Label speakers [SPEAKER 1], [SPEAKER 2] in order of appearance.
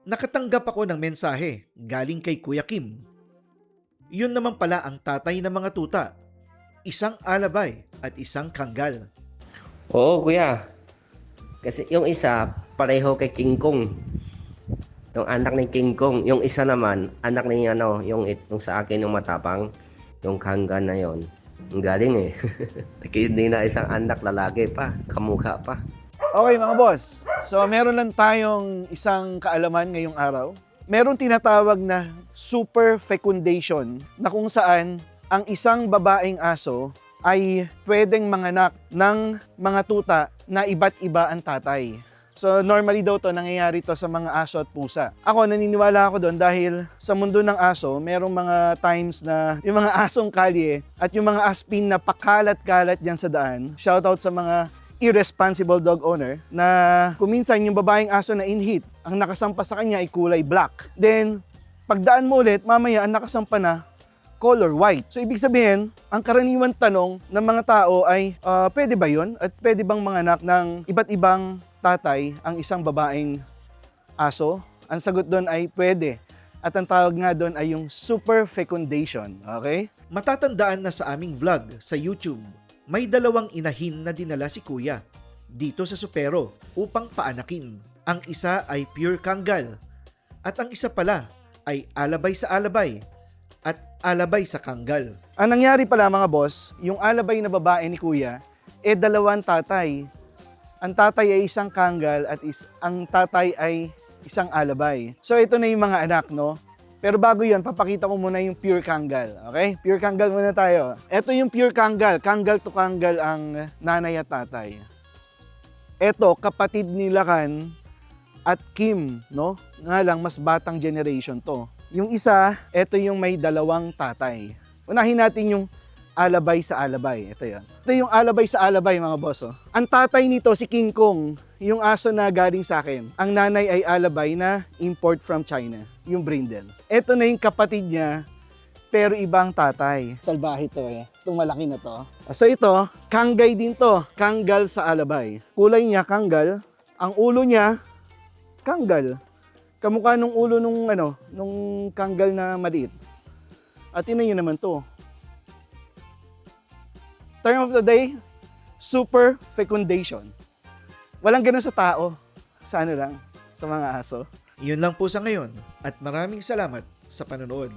[SPEAKER 1] Nakatanggap ako ng mensahe galing kay Kuya Kim. Yun naman pala ang tatay ng mga tuta. Isang alabay at isang kanggal.
[SPEAKER 2] Oo, kuya. Kasi yung isa, pareho kay King Kong. Yung anak ni King Kong. Yung isa naman, anak ni yung sa akin yung matapang. Yung kangga na yon. Ang galing eh. Hindi na isang anak, lalaki pa. Kamukha pa.
[SPEAKER 3] Okay mga boss, so meron lang tayong isang kaalaman ngayong araw. Meron tinatawag na super fecundation na kung saan ang isang babaeng aso ay pwedeng manganak ng mga tuta na iba't iba ang tatay. So normally daw to nangyayari to sa mga aso at pusa. Ako naniniwala ako doon dahil sa mundo ng aso, merong mga times na yung mga asong kalye at yung mga aspin na pakalat-kalat diyan sa daan. Shoutout sa mga irresponsible dog owner na kuminsan yung babaeng aso na in-heat, ang nakasampa sa kanya ay kulay black. Then, pagdaan mo ulit, mamaya ang nakasampa na color white. So, ibig sabihin, ang karaniwan tanong ng mga tao ay, pwede ba yun? At pwede bang manganak ng iba't ibang tatay ang isang babaeng aso? Ang sagot doon ay pwede. At ang tawag nga doon ay yung super fecundation. Okay?
[SPEAKER 1] Matatandaan na sa aming vlog sa YouTube, may dalawang inahin na dinala si Kuya dito sa Supero upang paanakin. Ang isa ay pure kanggal at ang isa pala ay alabay sa alabay at alabay sa kanggal.
[SPEAKER 3] Ang nangyari pala mga boss, yung alabay na babae ni Kuya, dalawang tatay. Ang tatay ay isang kanggal at ang tatay ay isang alabay. So ito na yung mga anak, no? Pero bago yan, papakita ko muna yung pure kanggal. Okay? Pure kanggal muna tayo. Ito yung pure kanggal. Kanggal to kanggal ang nanay at tatay. Ito, kapatid ni Lakan at Kim, no? Nga lang, mas batang generation to. Yung isa, ito yung may dalawang tatay. Unahin natin yung alabay sa alabay. Ito yan. Ito yung alabay sa alabay, mga boss. Oh. Ang tatay nito, si King Kong, yung aso na galing sa akin. Ang nanay ay alabay na import from China, yung brindle. Ito na yung kapatid niya, pero ibang tatay. Salbahe to eh. Itong malaki na to. So ito, kanggay din to. Kanggal sa alabay. Kulay niya, kanggal. Ang ulo niya, kanggal. Kamukha nung ulo nung kanggal na maliit. At tingnan niyo naman to. Term of the day, super fecundation. Walang ganun sa tao. Sa lang, sa mga aso.
[SPEAKER 1] Yun lang po sa ngayon at maraming salamat sa panonood.